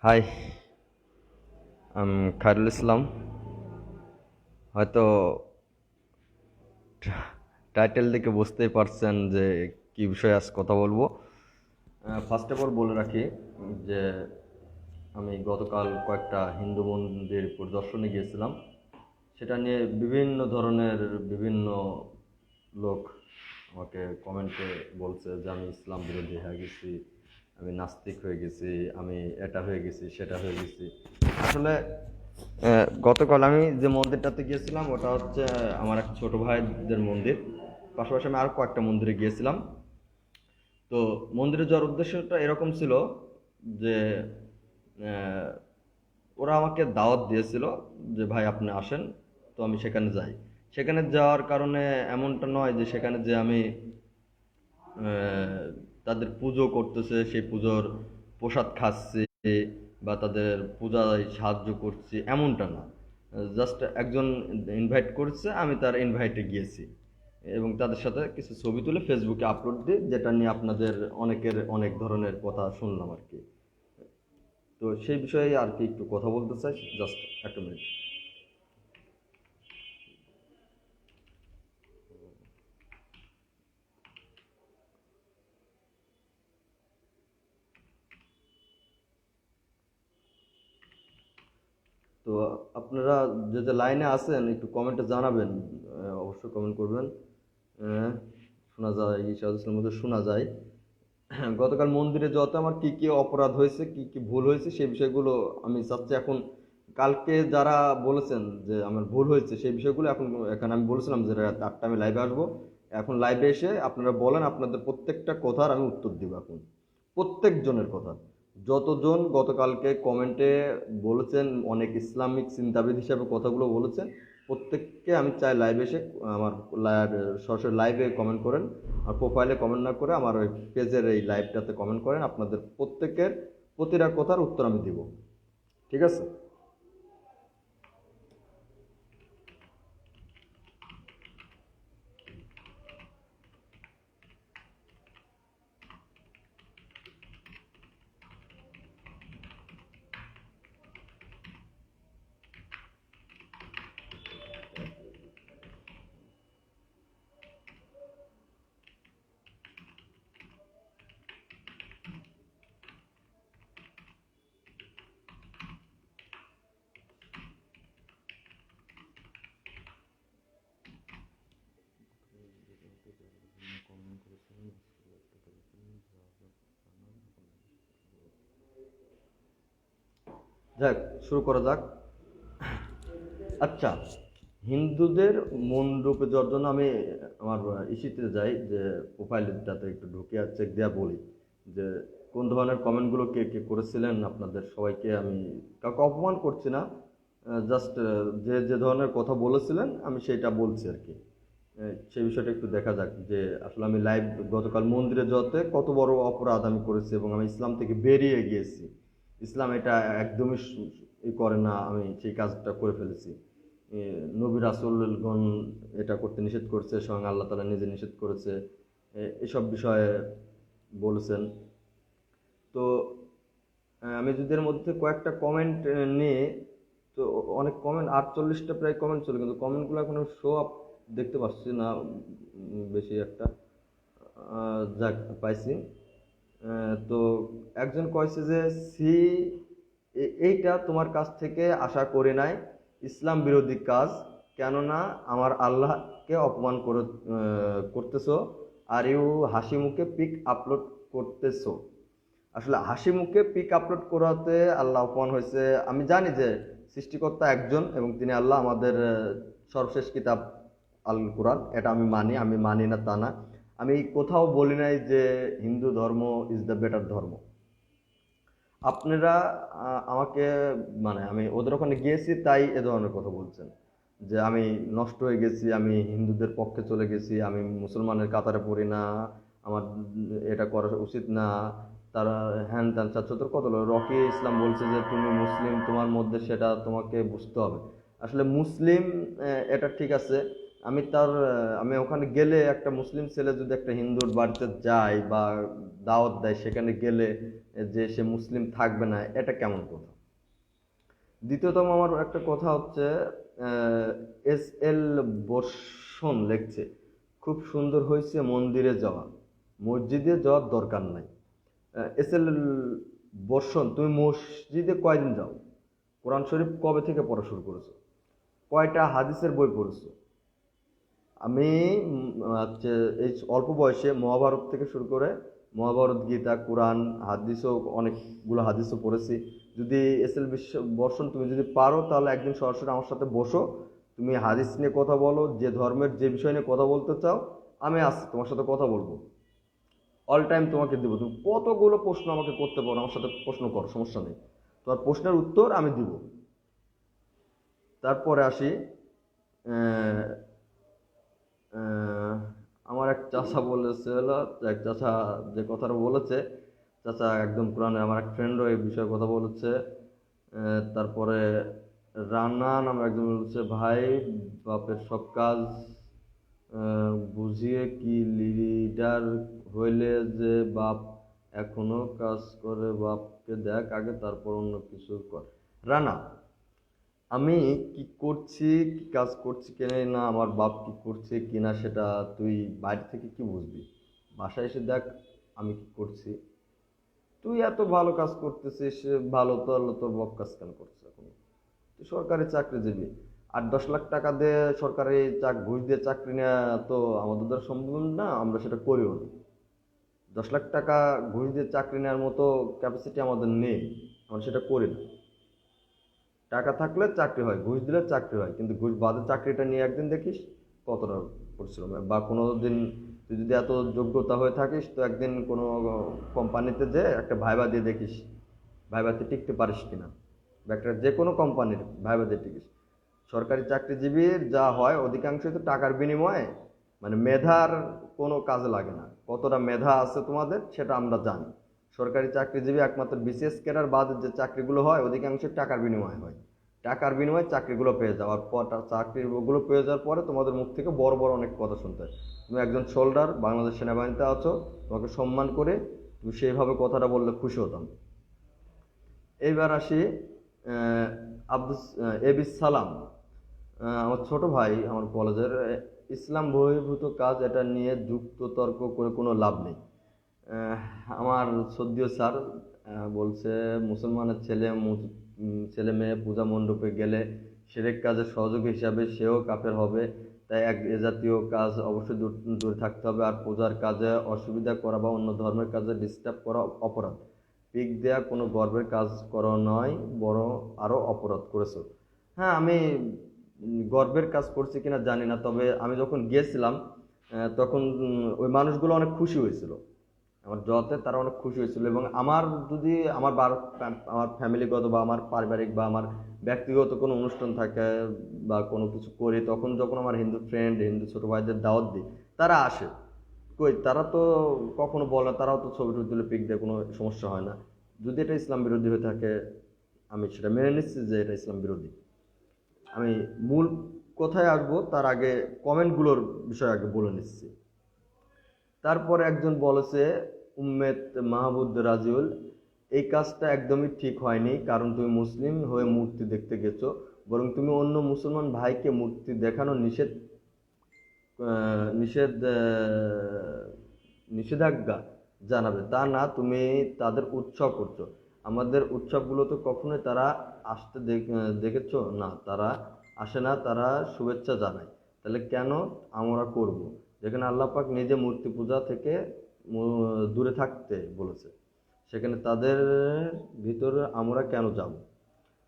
High, Khairul Islam. হয়তো title দেখে বুঝতেই পারছেন যে কি বিষয়ে আজ কথা বলবো। ফার্স্ট অফ অল বলে রাখি যে আমি গতকাল কয়েকটা হিন্দু মন্দির পরিদর্শনে গিয়েছিলাম। সেটা নিয়ে বিভিন্ন ধরনের বিভিন্ন লোক আমাকে কমেন্টে বলছে যে আমি ইসলাম বিরোধী হয়ে গেছি, আমি নাস্তিক হয়ে গেছি, আমি এটা হয়ে গেছি, সেটা হয়ে গেছি। আসলে গতকাল আমি যে মন্দিরটাতে গিয়েছিলাম ওটা হচ্ছে আমার এক ছোট ভাইদের মন্দির। পাশাপাশি আমি আরও কয়েকটা মন্দিরে গিয়েছিলাম। তো মন্দিরে যাওয়ার উদ্দেশ্যটা এরকম ছিল যে আহ, ওরা আমাকে দাওয়াত দিয়েছিল যে ভাই আপনি আসেন। তো আমি সেখানে যাই। সেখানে যাওয়ার কারণে এমনটা নয় যে সেখানে যে আমি আহ, তাদের পুজো করতেছে সেই পুজোর প্রসাদ খাচ্ছি বা তাদের পূজায় সাহায্য করছি, এমনটা না। জাস্ট একজন ইনভাইট করেছে, আমি তার ইনভাইটে গিয়েছি এবং তাদের সাথে কিছু ছবি তুলে ফেসবুকে আপলোড দিই, যেটা নিয়ে আপনাদের অনেকের অনেক ধরনের কথা শুনলাম আর কি। তো সেই বিষয়ে আর কি একটু কথা বলতে চাই, জাস্ট একটা মিনিট। তো আপনারা যে যে লাইনে আছেন একটু কমেন্টে জানাবেন। অবশ্যই কমেন্ট করবেন। আহ, শোনা যায়, ঈশা ইসলামের মধ্যে শোনা যায়। গতকাল মন্দিরে যত আমার কি কি অপরাধ হয়েছে, কি কি ভুল হয়েছে, সেই বিষয়গুলো আমি চাচ্ছি এখন। কালকে যারা বলেছেন যে আমার ভুল হয়েছে সেই বিষয়গুলো এখন এখানে আমি বলেছিলাম যে রাত 8টা আমি লাইভে আসবো। এখন লাইভে এসে আপনারা বলেন, আপনাদের প্রত্যেকটা কথার আমি উত্তর দিব এখন। প্রত্যেকজনের কথা, যতজন গতকালকে কমেন্টে বলেছেন, অনেক ইসলামিক চিন্তাবিদ হিসাবে কথাগুলো বলেছেন, প্রত্যেককে আমি চাই লাইভে এসে আমার সরাসরি লাইভে কমেন্ট করেন। আর প্রোফাইলে কমেন্ট না করে আমার ওই পেজের এই লাইভটাতে কমেন্ট করেন, আপনাদের প্রত্যেকের প্রতিটা কথার উত্তর আমি দিব। ঠিক আছে? যাক, শুরু করা যাক। আচ্ছা, হিন্দুদের মণ্ডপে যাওয়ার জন্য আমি আমার ইসিতে যাই, যে প্রোফাইলটাতে একটু ঢুকে আর চেক দেওয়া বলি যে কোন ধরনের কমেন্টগুলো কে কে করেছিলেন। আপনাদের সবাইকে আমি কাউকে অপমান করছি না, জাস্ট যে যে ধরনের কথা বলেছিলেন আমি সেটা বলছি আর কি। সেই বিষয়টা একটু দেখা যাক যে আসলে আমি লাইভ গতকাল মন্দিরে যাওয়াতে কত বড় অপরাধ আমি করেছি এবং আমি ইসলাম থেকে বেরিয়ে গিয়েছি। ইসলাম এটা একদমই করে না, আমি সেই কাজটা করে ফেলেছি। নবী রাসূলগণ এটা করতে নিষেধ করছে, স্বয়ং আল্লাহ তাআলা নিজে নিষেধ করেছে। এসব বিষয়ে বলেছেন। তো আমি যদি এর মধ্যে কয়েকটা কমেন্ট নিই, তো অনেক কমেন্ট, 48টা প্রায় কমেন্ট ছিল, কিন্তু কমেন্টগুলো এখনো শো আপ দেখতে পাচ্ছি না বেশি একটা। যাক, পাইছি। তো একজন কয়েছে যে সি এইটা তোমার কাছ থেকে আশা করি নাই, ইসলাম বিরোধী কাজ, কেননা আমার আল্লাহকে অপমান করতেছো, আর ইউ হাসি মুখে পিক আপলোড করতেছো। আসলে হাসি মুখে পিক আপলোড করাতে আল্লাহ অপমান হয়েছে। আমি জানি যে সৃষ্টিকর্তা একজন এবং তিনি আল্লাহ, আমাদের সর্বশেষ কিতাব আল কোরআন, এটা আমি মানি। আমি মানি না তা না, আমি কোথাও বলি নাই যে হিন্দু ধর্ম ইজ দ্য বেটার ধর্ম। আপনারা আমাকে, মানে আমি ওদের ওখানে গিয়েছি তাই এ ধরনের কথা বলছেন যে আমি নষ্ট হয়ে গেছি, আমি হিন্দুদের পক্ষে চলে গেছি, আমি মুসলমানের কাতারে পড়ি না, আমার এটা করা উচিত না। তারা হ্যান ত্যান ছাত্রদের কত রকি ইসলাম বলছে যে তুমি মুসলিম, তোমার মধ্যে সেটা তোমাকে বুঝতে হবে। আসলে মুসলিম, এটা ঠিক আছে। আমি ওখানে গেলে একটা মুসলিম ছেলে যদি একটা হিন্দুর বাড়িতে যায় বা দাওয়াত দেয়, সেখানে গেলে যে সে মুসলিম থাকবে না, এটা কেমন কথা? দ্বিতীয়তম আমার একটা কথা হচ্ছে, SL বর্ষণ লিখছে, খুব সুন্দর হয়েছে মন্দিরে যাওয়া, মসজিদে যাওয়ার দরকার নাই। SL বর্ষণ, তুমি মসজিদে কয়দিন যাও? কোরআন শরীফ কবে থেকে পড়া শুরু করেছো? কয়টা হাদিসের বই পড়েছো? আমি হচ্ছে এই অল্প বয়সে মহাভারত থেকে শুরু করে মহাভারত, গীতা, কোরআন, হাদিসও অনেকগুলো হাদিসও পড়েছি। যদি SL বর্ষণ তুমি যদি পারো, তাহলে একদিন সরাসরি আমার সাথে বসো, তুমি হাদিস নিয়ে কথা বলো, যে ধর্মের যে বিষয় নিয়ে কথা বলতে চাও, আমি আসছি তোমার সাথে কথা বলবো, অল টাইম তোমাকে দেবো। তুমি কতগুলো প্রশ্ন আমাকে করতে পারো, আমার সাথে প্রশ্ন করো, সমস্যা নেই, তোমার প্রশ্নের উত্তর আমি দিব। তারপরে আসি, আহ, আমার এক চাচা বলেছিল, এক চাচা যে কথাটা বলেছে, চাচা একদম কোরআনে, আমার এক ফ্রেন্ডও এই বিষয়ে কথা বলেছে। তারপরে রান্না নামে একজন বলেছে, ভাই বাপের সব কাজ বুঝিয়ে কি লিডার হইলে যে বাপ এখনো কাজ করে, বাপকে দেখ আগে, তারপর অন্য কিছু কর। রানা, আমি কি করছি, কি কাজ করছি কিনা, না আমার বাপ কি করছে কিনা, সেটা তুই বাইরে থেকে কি বুঝবি? বাসায় এসে দেখ আমি কি করছি। তুই এত ভালো কাজ করতেছিস, ভালো তো হলো, তোর বাপ কাজ কেন করছে এখন? তুই সরকারি চাকরিজীবী, 8-10 লাখ টাকা দিয়ে সরকারি ঘুষ দিয়ে চাকরি নেওয়া তো আমাদের দ্বারা সম্ভব না, আমরা সেটা করিও না। 10 লাখ টাকা ঘুষ দিয়ে চাকরি নেওয়ার মতো ক্যাপাসিটি আমাদের নেই, আমরা সেটা করি না। টাকা থাকলে চাকরি হয়, ঘুষ দিলে চাকরি হয়, কিন্তু ঘুষ বাদে চাকরিটা নিয়ে একদিন দেখিস কতটা পরিশ্রম হয়। বা কোনো দিন তুই যদি এত যোগ্যতা হয়ে থাকিস, তো একদিন কোনো কোম্পানিতে যে একটা ভাইবা দিয়ে দেখিস, ভাইবাতে টিকতে পারিস কিনা, বা একটা যে কোনো কোম্পানির ভাইবা দিয়ে টিকিস। সরকারি চাকরিজীবীর যা হয় অধিকাংশই তো টাকার বিনিময়ে, মানে মেধার কোনো কাজে লাগে না। কতটা মেধা আছে তোমাদের সেটা আমরা জানি। সরকারি চাকরিজীবী একমাত্র BCS ক্যাডার বাদ যে চাকরিগুলো হয়, অধিকাংশ টাকার বিনিময়ে হয়। টাকার বিনিময়ে চাকরিগুলো পেয়ে যাওয়ার পর, চাকরিগুলো পেয়ে যাওয়ার পরে তোমাদের মুখ থেকে বড় বড় অনেক কথা শুনতে হয়। তুমি একজন সোল্ডার, বাংলাদেশ সেনাবাহিনীতে আছো, তোমাকে সম্মান করে তুমি সেইভাবে কথাটা বললে খুশি হতাম। এইবার আসি, এবিস সালাম, আমার ছোট ভাই, আমার কলেজের, ইসলাম বহির্ভূত কাজ, এটা নিয়ে যুক্ত তর্ক করে কোনো লাভ নেই। আহ, আমার সদ্যীয় স্যার বলছে, মুসলমানের ছেলে মেয়ে পূজা মণ্ডপে গেলে শিরক কাজের সহযোগী হিসাবে সেও কাফের হবে, তাই এ জাতীয় কাজ অবশ্যই দূরে থাকতে হবে। আর পূজার কাজে অসুবিধা করা বা অন্য ধর্মের কাজে ডিস্টার্ব করা অপরাধ। পিক দেয়া কোনো গর্বের কাজ করা নয়, বরং আরও অপরাধ করেছো। হ্যাঁ, আমি গর্বের কাজ করছি কিনা জানি না, তবে আমি যখন গিয়েছিলাম তখন ওই মানুষগুলো অনেক খুশি হয়েছিল, আমার জতে তারা অনেক খুশি হয়েছিল। এবং আমার যদি আমার ফ্যামিলিগত বা আমার পারিবারিক বা আমার ব্যক্তিগত কোনো অনুষ্ঠান থাকে বা কোনো কিছু করি, তখন যখন আমার হিন্দু ফ্রেন্ড, হিন্দু ছোটো ভাইদের দাওয়াত দিই, তারা আসে। কই, তারা তো কখনো বলে, তারাও তো ছবি টবি তুলে পিক দেয়, কোনো সমস্যা হয় না। যদি এটা ইসলাম বিরোধী হয়ে থাকে, আমি সেটা মেনে নিচ্ছি যে এটা ইসলাম বিরোধী। আমি মূল কোথায় আসবো তার আগে কমেন্টগুলোর বিষয় আগে বলে নিচ্ছি। তারপরে একজন বলেছে, উম্মেদ মাহমুদ রাজিউল, এই কাজটা একদমই ঠিক হয়নি, কারণ তুমি মুসলিম হয়ে মূর্তি দেখতে গেছো, বরং তুমি অন্য মুসলমান ভাইকে মূর্তি দেখানো নিষেধ নিষেধাজ্ঞা জানাবে, তা না তুমি তাদের উৎসব করছো। আমাদের উৎসবগুলো তো কখনোই তারা আসতে দেখেছো না, তারা আসে না, তারা শুভেচ্ছা জানায়, তাহলে কেন আমরা করব? যেখানে আল্লাহ পাক নিজে মূর্তি পূজা থেকে দূরে থাকতে বলেছে, সেখানে তাদের ভিতরে আমরা কেন যাব?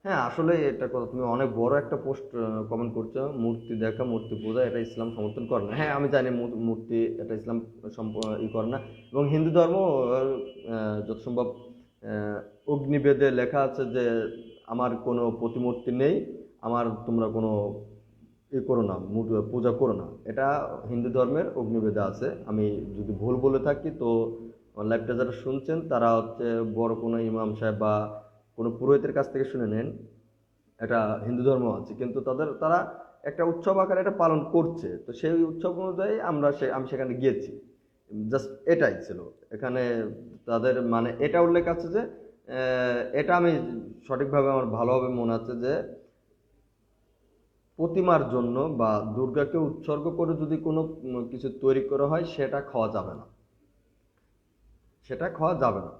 হ্যাঁ, আসলে এটা কথা, তুমি অনেক বড় একটা পোস্ট কমেন্ট করছো, মূর্তি দেখা, মূর্তি পূজা, এটা ইসলাম সমর্থন করে না। হ্যাঁ, আমি জানি মূর্তি এটা ইসলাম করে না। এবং হিন্দু ধর্ম যত সম্ভব অগ্নিবেদে লেখা আছে যে আমার কোনো প্রতিমূর্তি নেই, তোমরা কোনো করো না, পূজা করো না, এটা হিন্দু ধর্মের অগ্নিবেদে আছে। আমি যদি ভুল বলে থাকি তো লাইভটা যারা শুনছেন তারা হচ্ছে বড় কোনো ইমাম সাহেব বা কোনো পুরোহিতের কাছ থেকে শুনে নেন। এটা হিন্দু ধর্ম আছে, কিন্তু তারা একটা উৎসব আকারে এটা পালন করছে, তো সেই উৎসব অনুযায়ী আমি সেখানে গিয়েছি জাস্ট এটাই ছিল এখানে। তাদের মানে এটা উল্লেখ আছে যে এটা আমি সঠিকভাবে আমার ভালোভাবে মনে আছে যে প্রতিমার জন্য বা দুর্গাকে উৎসর্গ করে যদি কোনো কিছু তৈরি করা হয় সেটা খাওয়া যাবে না, সেটা খাওয়া যাবে না।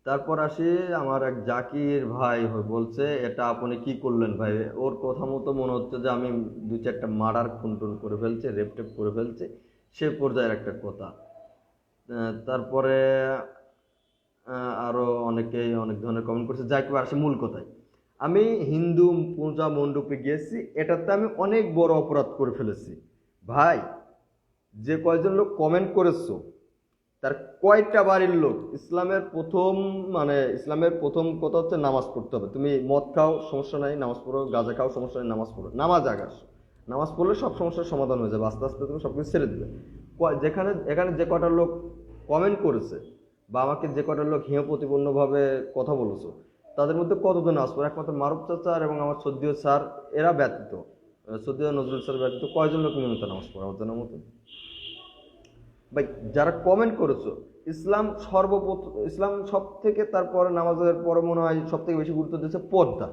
তারপর আসি আমার এক জাকির ভাই বলছে এটা আপনি কি করলেন ভাই, ওর কথা মতো মনে হচ্ছে যে আমি দু চারটা মার্ডার খুন টুন করে ফেলছি, রেপ টেপ করে ফেলছি, সে পর্যায়ের একটা কথা। তারপরে আরো অনেকেই অনেক ধরনের কমেন্ট করছে। যাই হোক আসে মূল কথায়, আমি হিন্দু পূজা মণ্ডপে গিয়েছি, এটাতে আমি অনেক বড় অপরাধ করে ফেলেছি ভাই। যে কয়জন লোক কমেন্ট করেছো তার কয়টা বাড়ির লোক ইসলামের প্রথম মানে ইসলামের প্রথম কথা হচ্ছে নামাজ পড়তে হবে। তুমি মদ খাও সমস্যা নাই, নামাজ পড়ো, গাঁজা খাও সমস্যা নাই, নামাজ পড়ো, নামাজ আগাস, নামাজ পড়লে সব সমস্যার সমাধান হয়ে যাবে, আস্তে আস্তে তুমি সব কিছু ছেড়ে দিবে। যেখানে এখানে যে কটা লোক কমেন্ট করেছে বা আমাকে যে কটা লোক হেয় প্রতিপন্নভাবে কথা বলেছো তাদের মধ্যে কতজন আসবো, একমাত্র মারুফ চাচা এবং আমার সদ্যীয় স্যার এরা ব্যতীত, সদ্যীয় নজরুল স্যার ব্যতীত কয়জন লোক নিয়মিত নামাজ পড়া আমার জানার মতো ভাই? যারা কমেন্ট করেছো, ইসলাম সর্বপ্রথম, ইসলাম সব থেকে তারপরে নামাজের পরে মনে হয় সব থেকে বেশি গুরুত্ব দিচ্ছে পর্দা,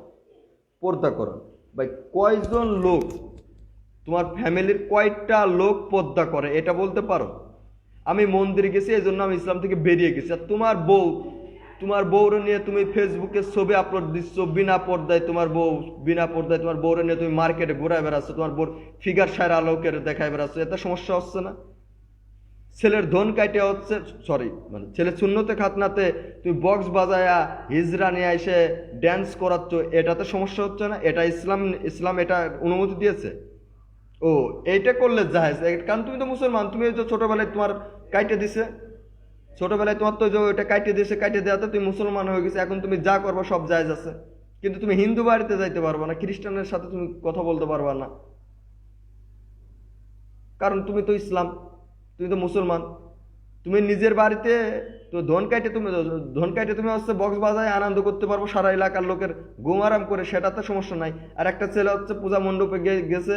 পর্দা করা। ভাই কয়জন লোক, তোমার ফ্যামিলির কয়টা লোক পর্দা করে এটা বলতে পারো? আমি মন্দিরে গেছি এই জন্য আমি ইসলাম থেকে বেরিয়ে গেছি, আর তোমার বউ, তোমার বউরে নিয়ে তুমি ফেসবুকে ছবি আপলোড দিচ্ছ বিনা পর্দায়, তোমার বউ বিনা পর্দায়, তোমার বউরে নিয়ে তুমি মার্কেটে ঘুরায় বেড়াচ্ছ, তোমার বউর ফিগার সারা আলোকের দেখায় বেড়াচ্ছ, এতে সমস্যা হচ্ছে না? ছেলের ধন কাইটে হচ্ছে, সরি মানে ছেলে শূন্যতে খাতনাতে তুমি বক্স বাজায়া হিজরা নিয়ে এসে ড্যান্স করাচ্ছ, এটাতে সমস্যা হচ্ছে না? এটা ইসলাম, ইসলাম এটা অনুমতি দিয়েছে? ও এইটা করলে জাহেজ, কারণ তুমি তো মুসলমান, তুমি যে ছোটবেলায় তোমার কাইটে দিছে, ছোটবেলায় তোমার তো যে ওইটা কাইটে দিয়েছে, কাইটে দেওয়াতে তুমি মুসলমান হয়ে গেছে, এখন তুমি যা করবা সব জায়েজ আছে। কিন্তু তুমি হিন্দু বাড়িতে যাইতে পারবা না, খ্রিস্টানের সাথে তুমি কথা বলতে পারবা না, কারণ তুমি তো ইসলাম, তুমি তো মুসলমান। তুমি নিজের বাড়িতে তো ধন কাইটে তুমি হচ্ছে বক্স বাজায় আনন্দ করতে পারবো সারা এলাকার লোকের ঘুম আরাম করে, সেটাতে সমস্যা নাই। আর একটা ছেলে হচ্ছে পূজা মণ্ডপে গেছে,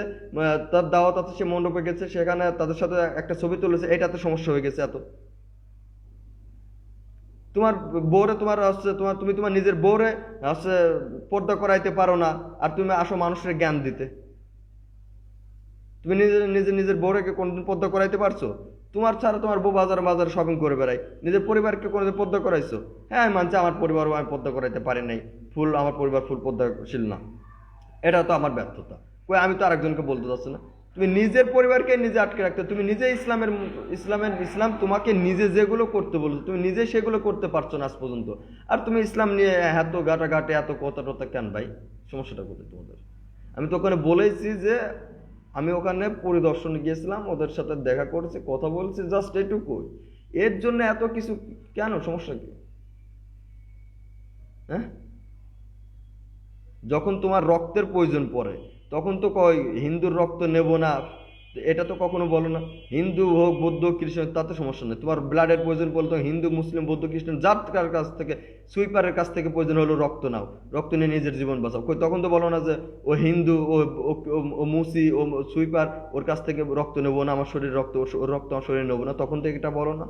তার দাওয়াত আছে, সে মণ্ডপে গেছে, সেখানে তাদের সাথে একটা ছবি তুলেছে, এটাতে সমস্যা হয়ে গেছে এত? তোমার বউরে তোমার হচ্ছে তুমি তোমার নিজের বউরে হচ্ছে পর্দা করাইতে পারো না, আর তুমি আসো মানুষের জ্ঞান দিতে? তুমি নিজের বউরেকে কোনদিন পর্দা করাইতে পারছো? তোমার ছাড়া তোমার বউ বাজার বাজার শপিং করে বেড়াই, নিজের পরিবারকে কোনোদিন পর্দা করাইছো? হ্যাঁ আমি মানছি আমার পরিবারও আমি পর্দা করাইতে পারি নাই, আমার পরিবার ফুল পর্দাশীল না, এটা তো আমার ব্যর্থতা। কই আমি তো আরেকজনকে বলতে চাচ্ছি না। তুমি নিজের পরিবারকে নিজে আটকে রাখতে, তুমি নিজে ইসলাম তোমাকে নিজে যেগুলো করতে বলছো তুমি নিজে সেগুলো করতে পারছো না আজ পর্যন্ত, আর তুমি ইসলাম নিয়ে এত গাটাগাটে এত কথা টথা কেন ভাই? সমস্যাটা কোথায় তোমাদের? আমি তো ওখানে বলেছি যে আমি ওখানে পরিদর্শনে গিয়েছিলাম, ওদের সাথে দেখা করেছি, কথা বলছি, জাস্ট এটুকুই। এর জন্য এত কিছু কেন? সমস্যা কি? হ্যাঁ, যখন তোমার রক্তের প্রয়োজন পড়ে তখন তো কয় হিন্দুর রক্ত নেব না, এটা তো কখনো বলো না। হিন্দু হোক বৌদ্ধ খ্রিস্টান তাতে সমস্যা নেই, তোমার ব্লাডের প্রয়োজন বলতো হিন্দু মুসলিম বৌদ্ধ খ্রিস্টান যার কাছ থেকে, সুইপারের কাছ থেকে প্রয়োজন হলো রক্ত নাও, রক্ত নিয়ে নিজের জীবন বাঁচাও, কই তখন তো বলো না যে ও হিন্দু, ও মুসি, ও সুইপার, ওর কাছ থেকে রক্ত নেবো না, আমার শরীর রক্ত, ওর রক্ত আমার শরীরে নেবো না, তখন থেকে এটা বলো না?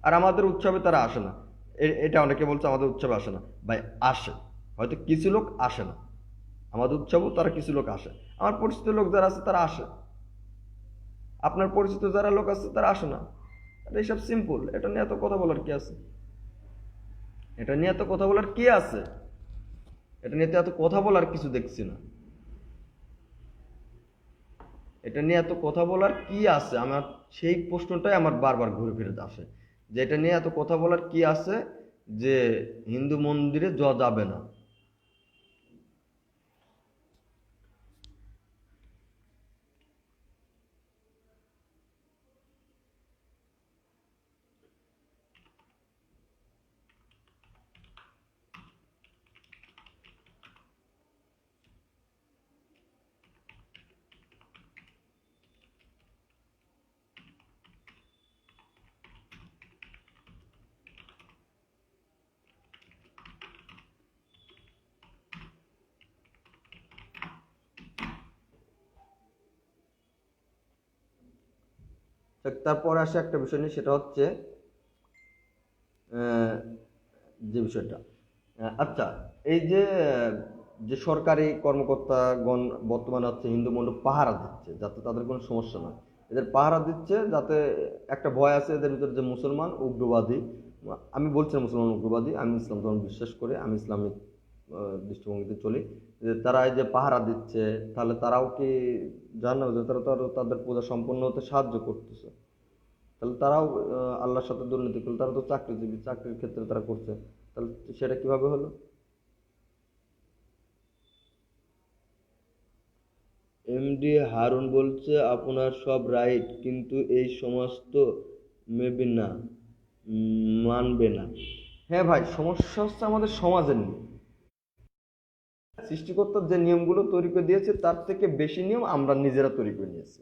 আর আমাদের উৎসবে তারা আসে না, এটা অনেকে বলছে আমাদের উৎসবে আসে না, ভাই আসে, হয়তো কিছু লোক আসে না, আমাদের উৎসবেও তারা কিছু লোক আসে, আমার পরিচিত লোক যারা আছে তারা আসে, আপনার পরিচিত যারা লোক আছে তারা আসে না। এইসব সিম্পল, এটা নিয়ে এত কথা বলার কি আছে? এটা নিয়ে এত কথা বলার কি আছে? এটা নিয়ে এত কথা বলার কিছু দেখছি না, এটা নিয়ে এত কথা বলার কি আছে? আমার সেই প্রশ্নটাই আমার বারবার ঘুরে ফিরে আসে, যে এটা নিয়ে এত কথা বলার কি আছে যে হিন্দু মন্দিরে যাওয়া যাবে না। তারপরে আসে একটা বিষয় নিয়ে, সেটা হচ্ছে আহ, যে বিষয়টা আচ্ছা, এই যে যে সরকারি কর্মকর্তাগণ বর্তমানে হচ্ছে হিন্দু মণ্ডপ পাহারা দিচ্ছে যাতে তাদের কোনো সমস্যা না, এদের পাহারা দিচ্ছে যাতে একটা ভয় আছে এদের ভিতরে যে মুসলমান উগ্রবাদী, আমি বলছি না মুসলমান উগ্রবাদী, আমি ইসলাম ধর্ম বিশ্বাস করি, আমি ইসলামিক দৃষ্টিভঙ্গিতে চলি, যে তারা এই যে পাহারা দিচ্ছে, তাহলে তারাও কি জানো যে তারা তো আরো তাদের পূজা সম্পন্ন হতে সাহায্য করতেছে, তাহলে তারাও আল্লাহর সাথে দুর্নীতি করলে, তারা তো চাকরিজীবী, চাকরির ক্ষেত্রে তারা করছে, তাহলে সেটা কিভাবে হলো? এমডি হারুন বলছে আপনার সব রাইট, কিন্তু এই সমাজ তো মেবি না, মানবে না। হ্যাঁ ভাই, সমস্যা হচ্ছে আমাদের সমাজের নিয়ে। সৃষ্টিকর্তার যে নিয়মগুলো তৈরি করে দিয়েছে তার থেকে বেশি নিয়ম আমরা নিজেরা তৈরি করে নিয়েছি।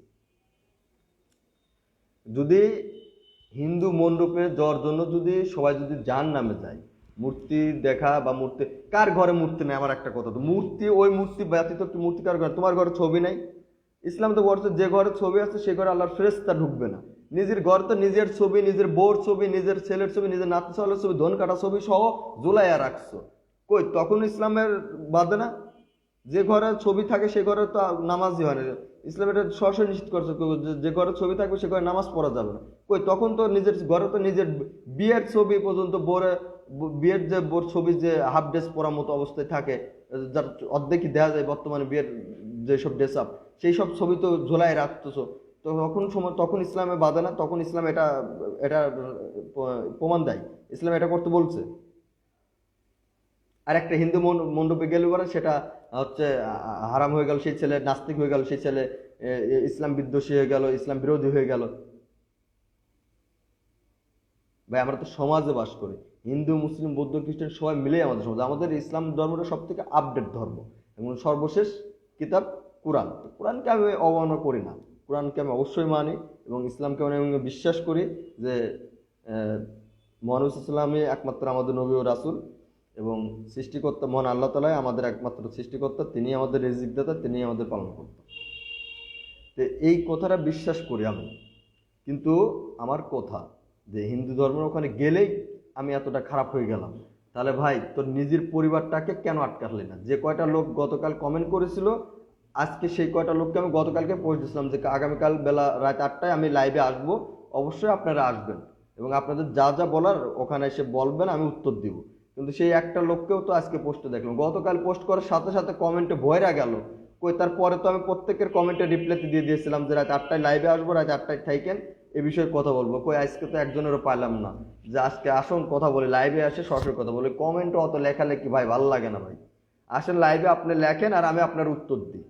যদি হিন্দু মণ্ডপে যাওয়ার জন্য যদি সবাই যদি যার নামে যায়, মূর্তি দেখা বা মূর্তি, কার ঘরে মূর্তি নেই? আমার একটা কথা, তো মূর্তি, ওই মূর্তি ব্যতীত কি মূর্তি কার ঘরে? তোমার ঘরে ছবি নাই? ইসলাম তো বলছে যে ঘরে ছবি আছে সে ঘরে আল্লাহর ফেরেশতা ঢুকবে না। নিজের ঘরে তো নিজের ছবি, নিজের বউর ছবি, নিজের ছেলের ছবি, নিজের নাতি ছালের ছবি, ধন কাটা ছবি সহ ঝুলাইয়া রাখছো, কই তখন ইসলামের বাদে না? যে ঘরে ছবি থাকে সে ঘরে তো নামাজই হয় না। ইসলাম এটা সরাসরি নিশ্চিত করছে যে ঘরে ছবি থাকবে সে ঘরে নামাজ পড়া যাবে না। কই তখন তো নিজের ঘরে তো নিজের বিয়ের ছবি পর্যন্ত, বোরে বিয়ের যে বোর ছবি যে হাফ ড্রেস পরার মতো অবস্থায় থাকে, যার অর্ধেকই দেওয়া যায় বর্তমানে বিয়ের যেসব ড্রেস আপ, সেই সব ছবি তো ঝোলায় রাখতেছো, তো তখন সময় তখন ইসলামে বাধে না? তখন ইসলাম এটা এটা প্রমাণ দেয়, ইসলাম এটা করতে বলছে। আর একটা হিন্দু মণ্ডপে গেলে পরে সেটা হচ্ছে হারাম হয়ে গেল, সেই ছেলে নাস্তিক হয়ে গেল, সেই ছেলে ইসলাম বিদ্বেষী হয়ে গেল, ইসলাম বিরোধী হয়ে গেল। ভাই আমরা তো সমাজে বাস করি, হিন্দু মুসলিম বৌদ্ধ খ্রিস্টান সবাই মিলেই আমাদের সমাজ। আমাদের ইসলাম ধর্মটা সব থেকে আপডেট ধর্ম এবং সর্বশেষ কিতাব কোরআন। কোরআনকে আমি অবমাননা করি না, কোরআনকে আমি অবশ্যই মানি এবং ইসলামকে আমি বিশ্বাস করি যে মহানবী ইসলামই একমাত্র আমাদের নবী ও রাসূল এবং সৃষ্টিকর্তা মহান আল্লাহ তাআলাই আমাদের একমাত্র সৃষ্টিকর্তা, তিনি আমাদের রিজিক দাতা, তিনি আমাদের পালনকর্তা। তো এই কথাটা বিশ্বাস করি আমি, কিন্তু আমার কথা যে হিন্দু ধর্মের ওখানে গেলেই আমি এতটা খারাপ হয়ে গেলাম, তাহলে ভাই তোর নিজের পরিবারটাকে কেন আটকালি না? যে কয়টা লোক গতকাল কমেন্ট করেছিল, আজকে সেই কয়টা লোককে আমি গতকালকে পোস্ট দিয়েছিলাম যে আগামীকাল বেলা রাত 8টায় আমি লাইভে আসবো, অবশ্যই আপনারা আসবেন এবং আপনাদের যা যা বলার ওখানে এসে বলবেন, আমি উত্তর দিব। কিন্তু সেই একটা লোককেও তো আজকে পোস্টে দেখলাম, গতকাল পোস্ট করার সাথে সাথে কমেন্টে ভয়রা গেল, কই তারপরে তো আমি প্রত্যেকের কমেন্টে রিপ্লাইতে দিয়ে দিয়েছিলাম যে রাত 8টায় লাইভে আসবো, রাত 8টায় থাকেন, এ বিষয়ে কথা বলবো। কই আজকে তো একজনেরও পাইলাম না যে আজকে আসুন কথা বলি, লাইভে আসে সরাসরি কথা বলি। কমেন্টও অত লেখালেখি ভাই ভালো লাগে না ভাই, আসেন লাইভে আপনি লেখেন আর আমি আপনার উত্তর দিই।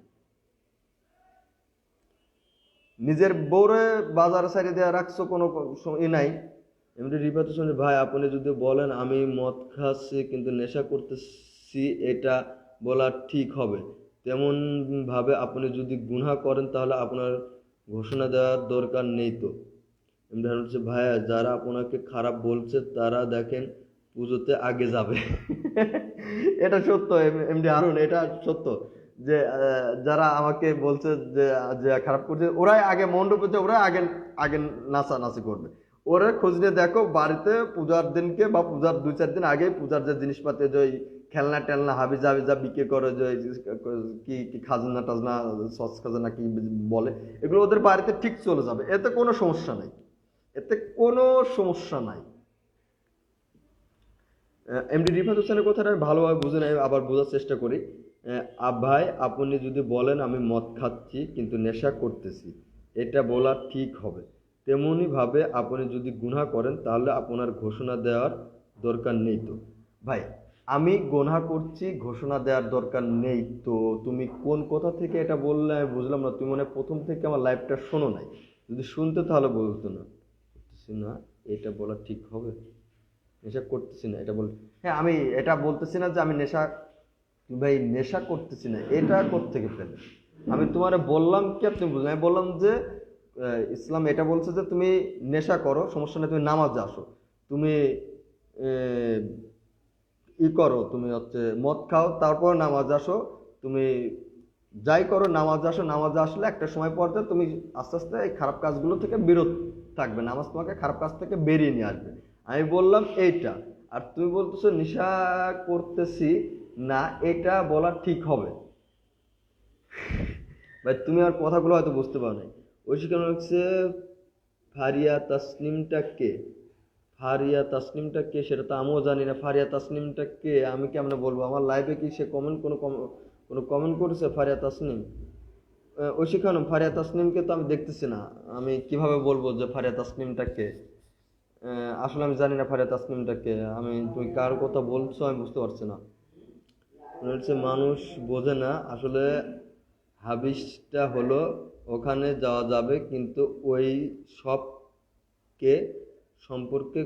নিজের বউরে বাজার সাইডে দেওয়া রাখছো কোনো ই নাই। এমনি রিপাতে শুনে ভাই আপনি যদি বলেন আমি মদ খাচ্ছি কিন্তু নেশা করতেছি, এটা বলা ঠিক হবে? তেমন ভাবে আপনি যদি গুনাহ করেন তাহলে আপনার ঘোষণা দেওয়ার দরকার নেই তো। এমনি হচ্ছে ভাইয়া যারা আপনাকে খারাপ বলছে তারা দেখেন পুজোতে আগে যাবে। এটা সত্য এমডি হারুন, এটা সত্য যে যারা আমাকে বলছে যে যে খারাপ করছে ওরাই আগে মণ্ডপে, ওরাই আগে আগে নাচানাচি করবে। ওরা খোঁজ নিয়ে দেখো বাড়িতে পূজার দিনকে বা পূজার 2-4 দিন আগে পূজার যে জিনিসপাতি, যে ওই খেলনা টেলনা হাবিজা হাবিজা বিক্রি করে, যে কি কি খাজনা টাজনা সস খাজনা কি বলে, এগুলো ওদের বাড়িতে ঠিক চলে যাবে, এতে কোনো সমস্যা নেই, এতে কোনো সমস্যা নাই। এমডি রিফাত হোসেনের কথাটা আমি ভালোভাবে বুঝে নেই, আবার বোঝার চেষ্টা করি। ভাই আপনি যদি বলেন আমি মদ খাচ্ছি কিন্তু নেশা করতেছি, এটা বলা ঠিক হবে? তেমনি ভাবে আপনি যদি গুনাহ করেন তাহলে আপনার ঘোষণা দেওয়ার দরকার নেই তো। ভাই আমি গুনাহ করছি ঘোষণা দেওয়ার দরকার নেই তো, তুমি কোন কথা থেকে এটা বললে আমি বুঝলাম না। তুমি মনে হয় প্রথম থেকে আমার লাইভটা শোনো নাই, যদি শুনতে তাহলে বলতো না। না, এটা বলা ঠিক হবে? নেশা করতেছি না এটা বল, হ্যাঁ আমি এটা বলতেছি না যে আমি নেশা, ভাই নেশা করতেছি না এটা কোত্থেকে পেলে? আমি তোমারে বললাম কি আপনি বুঝলেন? আমি বললাম যে ইসলাম এটা বলছে যে তুমি নেশা করো সমস্যা নেই, তুমি নামাজে আসো, তুমি ই করো, তুমি হচ্ছে মদ খাও তারপর নামাজ আসো, তুমি যাই করো, নামাজ আসো, নামাজে আসলে একটা সময় পর্যায়ে তুমি আস্তে আস্তে এই খারাপ কাজগুলো থেকে বিরত থাকবে, নামাজ তোমাকে খারাপ কাজ থেকে বেরিয়ে নিয়ে আসবে। আমি বললাম এইটা, আর তুমি বলতেছো নেশা করতেছি না, এটা বলা ঠিক হবে? ভাই তুমি আর কথাগুলো হয়তো বুঝতে পারো নাই। ওই সেখানে হচ্ছে ফারিয়া তাসনিমটা কে? ফারিয়া তাসনিমটা কে সেটা তো আমিও জানি না। ফারিয়া তাসনিমটা কে আমি কেমনে বলবো? আমার লাইভে কি সে কোনো কমেন্ট করেছে ফারিয়া তাসনিম? ঐশী খানম, ফারিয়া তাসনিমকে তো আমি দেখতেছি না, আমি কিভাবে বলবো যে ফারিয়া তাসনিমটা কে? আসলে আমি জানি না ফারিয়া তাসনিমটা কে। তুমি কার কথা বলছো আমি বুঝতে পারছি না। মনে হচ্ছে মানুষ বোঝে না আসলে। হাবিসটা হলো ওখানে যাওয়া যাবে, কিন্তু ওই সবকে সম্পর্কে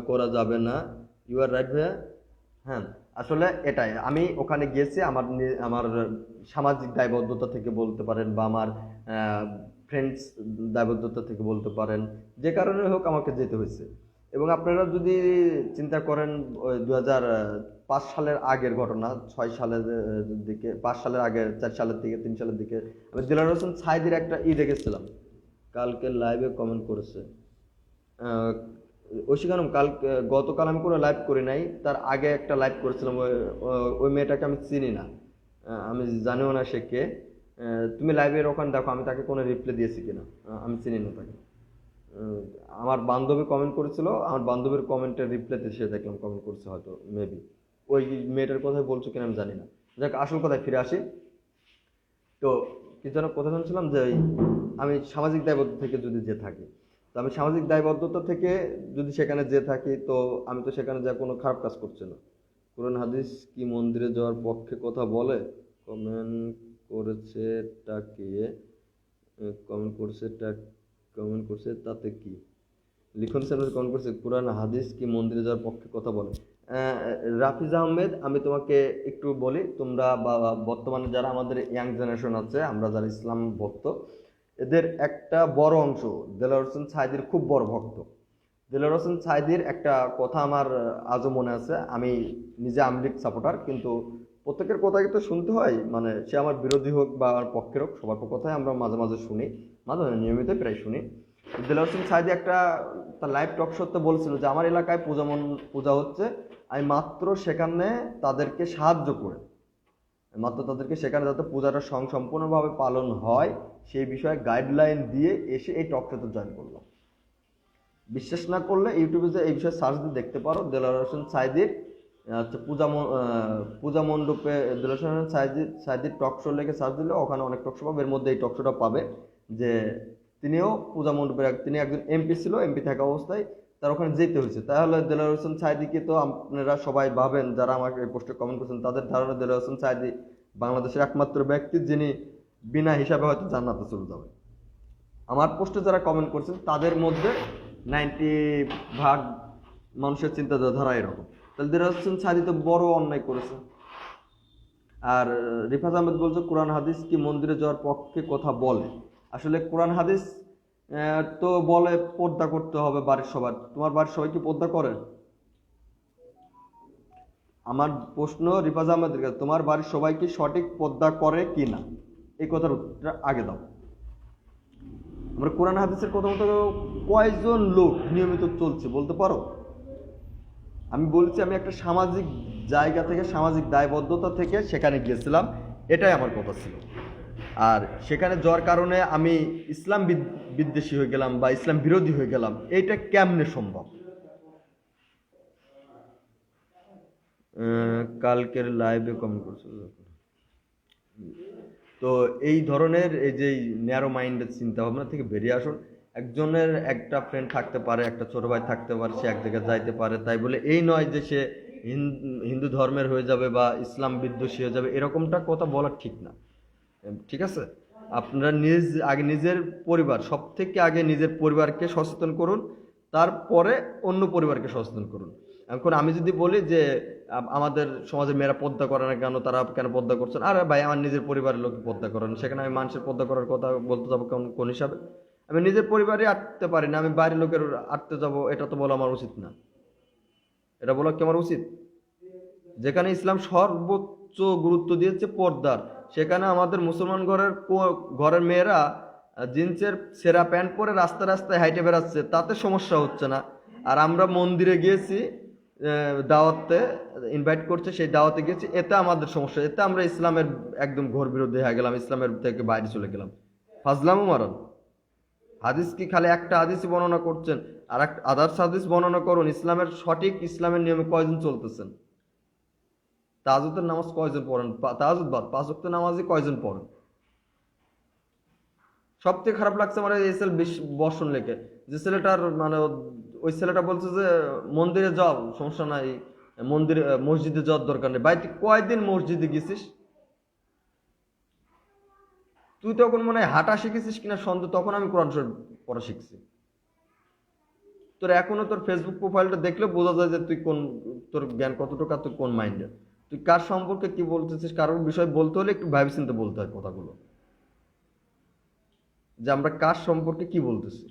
করা যাবে না। ইউ আর রাইট ভাইয়া। হ্যাঁ, আসলে এটাই, আমি ওখানে গিয়েছি আমার সামাজিক দায়বদ্ধতা থেকে বলতে পারেন, বা আমার ফ্রেন্ডস দায়বদ্ধতা থেকে বলতে পারেন, যে কারণে হোক আমাকে যেতে হয়েছে। এবং আপনারা যদি চিন্তা করেন, ওই 2005 সালের আগের ঘটনা, 6 সালের দিকে, 5 সালের আগে, 4 সালের দিকে, 3 সালের দিকে আমি দিলার হোসেন সাইদির একটা দেখেছিলাম। কালকে লাইভে কমেন্ট করেছে ঐশীকানম। গতকাল আমি কোনো লাইভ করি নাই, তার আগে একটা লাইভ করেছিলাম। ওই মেয়েটাকে আমি চিনি না, আমি জানিও না সে কে। তুমি লাইভের ওখানে দেখো আমি তাকে কোনো রিপ্লাই দিয়েছি কিনা, আমি চিনি না তাকে। আমার বান্ধবী কমেন্ট করেছিল, আমার বান্ধবীর কমেন্টের রিপ্লাইতে সে দেখলাম কমেন্ট করছে, হয়তো মেবি ওই মেয়েটার কথাই বলছো কিনা আমি জানি না। যাক, আসল কথায় ফিরে আসি। তো কি যেন কথা শুনছিলাম, যে আমি সামাজিক দায়বদ্ধ থেকে যদি যে থাকি, তো আমি সামাজিক দায়বদ্ধতা থেকে যদি সেখানে যে থাকি, তো আমি তো সেখানে যা কোনো খারাপ কাজ করছি না। কোরআন হাদিস কি মন্দিরে যাওয়ার পক্ষে কথা বলে? কমেন্ট করেছে টাকে, কমেন্ট করছে কমেন্ট করছে তাতে কি? লিখন স্যার কমেন্ট করছে কোরআন হাদিস কি মন্দিরে যাওয়ার পক্ষে কথা বলে? রাফিজ আহমেদ, আমি তোমাকে একটু বলি, তোমরা বা বর্তমানে যারা আমাদের ইয়াং জেনারেশন আছে, আমরা যারা ইসলাম ভক্ত, এদের একটা বড় অংশ দেলোয়ার হোসেন সাঈদীর খুব বড় ভক্ত। দেলোয়ার হোসেন সাঈদীর একটা কথা আমার আজও মনে আছে। আমি নিজে আওয়ামী লীগ সাপোর্টার, কিন্তু প্রত্যেকের কথা কিন্তু শুনতে হয়, মানে সে আমার বিরোধী হোক বা আমার পক্ষের হোক, সবার কথাই আমরা মাঝে মাঝে শুনি, মাঝে মাঝে নিয়মিত প্রায় শুনি। দেলোয়ার হোসেন সাঈদী একটা তার লাইভ টক শোতে বলছিল যে আমার এলাকায় পূজা হচ্ছে, আমি মাত্র সেখানে তাদেরকে সাহায্য করে, মাত্র তাদেরকে সেখানে যাতে পূজাটা সম্পূর্ণভাবে পালন হয় সেই বিষয়ে গাইডলাইন দিয়ে এসে এই টক শোতে জয়েন করলাম। বিশ্বাস না করলে ইউটিউবে যে এই বিষয়ে সার্চ দিয়ে দেখতে পারো, দেলোয়ার হোসেন সাঈদীর পূজা মণ্ডপে দেলোয়ার হোসেন সাঈদীর টক শো লেগে সার্চ দিলে ওখানে অনেক টক শো পাবে, এর মধ্যে এই টক শোটা পাবে। যে তিনিও পূজা মণ্ডপের, তিনি একজন এমপি ছিল, এমপি থাকা অবস্থায় তার ওখানে যেতে হয়েছে। তাহলে দেলোয়ার হোসেন সাঈদীকে তো আপনারা সবাই ভাবেন, যারা আমাকে এই পোস্টে কমেন্ট করছেন তাদের ধারণা দেলোয়ার হোসেন সাঈদী বাংলাদেশের একমাত্র ব্যক্তি যিনি বিনা হিসাবে হয়তো জান্নাতে চলে যাবে। আমার পোস্টে যারা কমেন্ট করছেন তাদের মধ্যে 90% মানুষের চিন্তাধারা এরকম। তাহলে দেলোয়ার হোসেন সাঈদী তো বড় অন্যায় করেছে। আর রিফাজ আহমেদ বলছে কোরআন হাদিস কি মন্দিরে যাওয়ার পক্ষে কথা বলে? আসলে কোরআন হাদিস তো বলে পর্দা করতে হবে বাড়ির সবার। তোমার বাড়ির সবাই কি পর্দা করে? আমার প্রশ্ন রিফাজ আহমেদের কাছে, তোমার বাড়ির সবাই কি সঠিক পর্দা করে কি না, এই কথার উত্তরটা আগে দাও। আমরা কোরআন হাদিসের কথা মতো কয়জন লোক নিয়মিত চলছে বলতে পারো? আমি বলছি আমি একটা সামাজিক জায়গা থেকে, সামাজিক দায়বদ্ধতা থেকে সেখানে গিয়েছিলাম, এটাই আমার কথা ছিল। আর সেখানে যাওয়ার কারণে আমি ইসলাম বিদ্বেষী হয়ে গেলাম বা ইসলাম বিরোধী হয়ে গেলাম, এইটা কেমনে সম্ভব? কালকের লাইভে কমেন্ট করছো। তো এই ধরনের এই যে ন্যারো মাইন্ডের চিন্তা ভাবনা থেকে বেরিয়ে আসুন। একজনের একটা ফ্রেন্ড থাকতে পারে, একটা ছোট ভাই থাকতে পারে, সে এক জায়গায় যাইতে পারে, তাই বলে এই নয় যে সে হিন্দু ধর্মের হয়ে যাবে বা ইসলাম বিদ্বেষী হয়ে যাবে, এরকমটা কথা বলা ঠিক না। ঠিক আছে, আপনারা আগে নিজের পরিবার, সব থেকে আগে নিজের পরিবারকে সচেতন করুন, তারপরে অন্য পরিবারকে সচেতন করুন। এখন আমি যদি বলি যে আমাদের সমাজে মেয়েরা পর্দা করে না কেন, তারা কেন পর্দা করছেন, আরে ভাই আমার নিজের পরিবারের লোক পর্দা করেন, সেখানে আমি মানুষের পর্দা করার কথা বলতে যাবো কোন হিসাবে? আমি নিজের পরিবারে আটতে পারি না, আমি বাইরের লোকের আটতে যাব, এটা তো বলা আমার উচিত না। এটা বলা কি আমার উচিত? যেখানে ইসলাম সর্বোচ্চ গুরুত্ব দিয়েছে পর্দার, সেখানে আমাদের মুসলমান ঘরের মেয়েরা জিন্সের সেরা প্যান্ট পরে রাস্তায় রাস্তায় হাইটে বেড়াচ্ছে, তাতে সমস্যা হচ্ছে না। আর আমরা মন্দিরে গিয়েছি, দাওয়াতে ইনভাইট করছে, সেই দাওয়াতে গেছি, এতে আমাদের সমস্যা, এতে আমরা ইসলামের একদম ঘোর বিরোধী হয়ে গেলাম, ইসলামের থেকে বাইরে চলে গেলাম। ফাজলামও মারান। হাদিস কি খালি একটা হাদিসই বর্ণনা করছেন, আর একটা আদার্স হাদিস বর্ণনা করুন। ইসলামের সঠিক ইসলামের নিয়মে কয়জন চলতেছেন? তাহাজ্জুদের নামাজ কয়জন পড়েন? তাহাজ্জুদ বাদ 5 ওয়াক্ত নামাজই কয়জন পড়েন? সবথেকে খারাপ লাগছে আমার এসএল বর্ষণ লেখে, যে ছেলেটার মানে ওই ছেলেটা বলছে যে মন্দিরে যাও, সমস্যা নাই, মন্দিরে মসজিদে যাওয়ার দরকার নেই। ভাই তুই কয়দিন মসজিদে গেছিস? তুই তখন মনে হয় হাঁটা শিখেছিস কিনা সন্দেহ, তখন আমি কোরআন শরীফ পড়া শিখছি। তোর এখনো তোর ফেসবুক প্রোফাইলটা দেখলে বোঝা যায় যে তুই তোর জ্ঞান কতটুকু, তুই কোন মাইন্ডের, তুই কার সম্পর্কে কি বলতেছিস। কারোর বিষয় বলতে হলে একটু ভাবি চিন্তে বলতে হয় কথাগুলো, যে আমরা কার সম্পর্কে কি বলতেছি।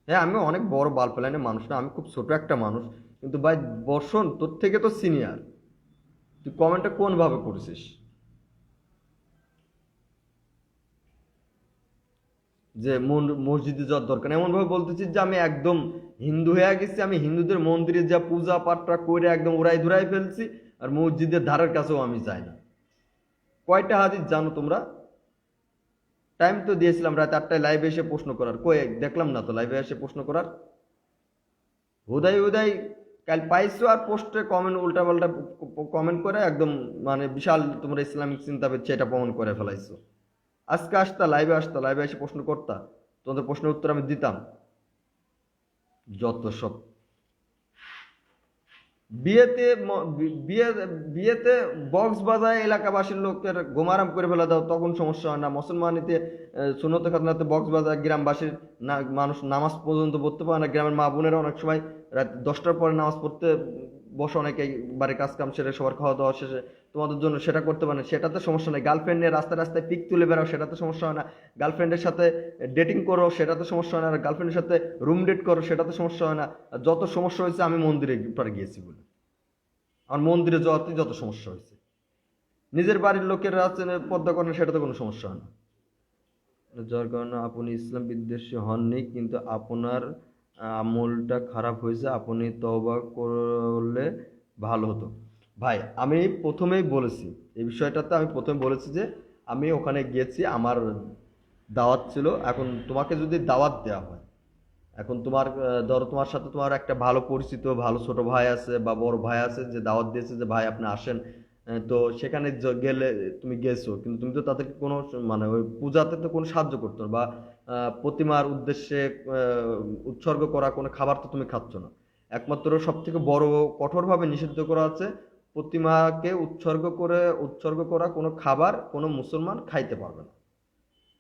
হ্যাঁ, আমি অনেক বড় বাল প্ল্যানের মানুষ না, আমি খুব ছোট একটা মানুষ, কিন্তু ভাই বর্ষণ তোর থেকে তো সিনিয়র, তুই কমেন্টটা কোন ভাবে করেছিস? যে মসজিদে যাওয়ার দরকার, এমন ভাবে বলতেছিস যে আমি একদম হিন্দু হয়ে গেছি, আমি হিন্দুদের মন্দিরে যা পূজা পাঠটা করে একদম উড়াই ধুরাই ফেলছি, আর মসজিদের ধারের কাছেও আমি যাই না। কয়টা হাদিস জানো তোমরা? টাইম তো দিয়েছিলাম রাত 8টায় লাইভে এসে প্রশ্ন করার, কই দেখলাম না তো লাইভে এসে প্রশ্ন করার। হুদাই হুদাই কাল পাইছো, আর পোস্টে কমেন্ট উল্টাপাল্টা কমেন্ট করে একদম মানে বিশাল তোমরা ইসলামিক চিন্তা পেয়েছে এটা প্রমাণ করে ফেলাইছো। আজকে আসতা লাইভে এসে প্রশ্ন করতা, তোমাদের প্রশ্নের উত্তর আমি দিতাম। যত সব বিয়েতে বিয়েতে বক্স বাজায় এলাকাবাসীর লোকের গোমারাম করে ফেলা দাও, তখন সমস্যা হয় না। মুসলমানিতে সুন্নতে খাতনাতে বক্স বাজায় গ্রামবাসীর মানুষ নামাজ পর্যন্ত পড়তে পারে না। গ্রামের মা বোনেরা অনেক সময় রাত 10টার পরে নামাজ পড়তে বসে, অনেকে বাড়ির কাজ কাম সেরে সবার খাওয়া দাওয়া শেষে, তোমাদের জন্য সেটা করতে পারে না, সেটাতে সমস্যা নেই। গার্লফ্রেন্ড নিয়ে রাস্তায় রাস্তায় পিক তুলে বেড়াও, সেটাতে সমস্যা হয় না। গার্লফ্রেন্ডের সাথে ডেটিং করো, সেটাতে সমস্যা হয় না। গার্লফ্রেন্ডের সাথে রুম ডেট করো, সেটাতে সমস্যা হয় না। যত সমস্যা হয়েছে আমি মন্দিরে পরে গিয়েছি বলে, আমার মন্দিরে যাওয়াতেই যত সমস্যা হয়েছে। নিজের বাড়ির লোকের আছে পর্দা করেন, সেটাতে কোনো সমস্যা হয় না। যার কারণে আপনি ইসলাম বিদ্বেষী হননি, কিন্তু আপনার আমলটা খারাপ হয়েছে, আপনি তওবা করলে ভালো হতো। ভাই আমি প্রথমেই বলেছি এই বিষয়টাতে, আমি প্রথমে বলেছি যে আমি ওখানে গিয়েছি, আমার দাওয়াত ছিল। এখন তোমাকে যদি দাওয়াত দেওয়া হয়, এখন তোমার ধরো তোমার সাথে তোমার একটা ভালো পরিচিত ভালো ছোট ভাই আছে বা বড় ভাই আছে, যে দাওয়াত দিয়েছে যে ভাই আপনি আসেন, তো সেখানে গেলে তুমি গেছো, কিন্তু তুমি তো তাদেরকে কোনো মানে ওই পূজাতে তো কোনো সাহায্য করতো না, বা প্রতিমার উদ্দেশ্যে উৎসর্গ করা কোনো খাবার তো তুমি খাচ্ছ না। একমাত্র সব থেকে বড় কঠোরভাবে নিষিদ্ধ করা আছে, প্রতিমাকে উৎসর্গ করা কোনো খাবার কোনো মুসলমান খাইতে পারবে না।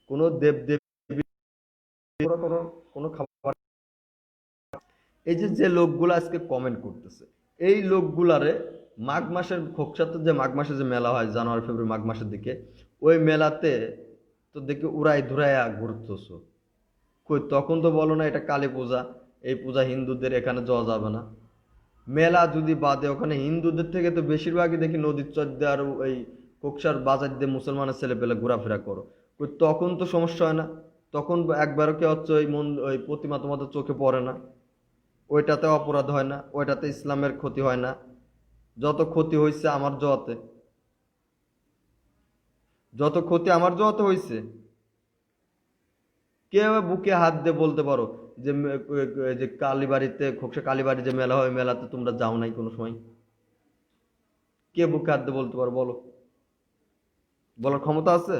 কোনো দেব দেবী কোনো কোনো খাবার। এই যে যে লোকগুলো আজকে কমেন্ট করতেছে, এই লোকগুলারে মাঘ মাসের খোকসাতে, যে মাঘ মাসে যে মেলা হয় জানুয়ারি ফেব্রুয়ারি মাঘ মাসের দিকে, ওই মেলাতে তো দেখি উড়াই ধুরাইয়া ঘুরতেছো। কই তখন তো বলো না এটা কালী পূজা, এই পূজা হিন্দুদের, এখানে যাওয়া যাবে না। মেলা যদি বাদে, ওখানে হিন্দুদের থেকে তো বেশিরভাগই দেখি নদীর চর দিয়ে আর ওই কক্সার বাজার দিয়ে মুসলমানের ছেলে পেলে ঘোরাফেরা করো। কই তখন তো সমস্যা হয় না, তখন একবারও কে হচ্ছে ওই প্রতিমা তোমাদের চোখে পড়ে না, ওইটাতে অপরাধ হয় না, ওইটাতে ইসলামের ক্ষতি হয় না। যত ক্ষতি হয়েছে আমার জোয়াতে, যত ক্ষতি আমার জোয়াতে হয়েছে, কে বুকে হাত দিয়ে বলতে পারো যে যে কালীবাড়িতে খোকসা কালীবাড়ি যে মেলা হয়, মেলাতে তোমরা যাও নাই কোনো সময়? কে বুকে হাত দিয়ে বলতে পারো? বলো, বলার ক্ষমতা আছে?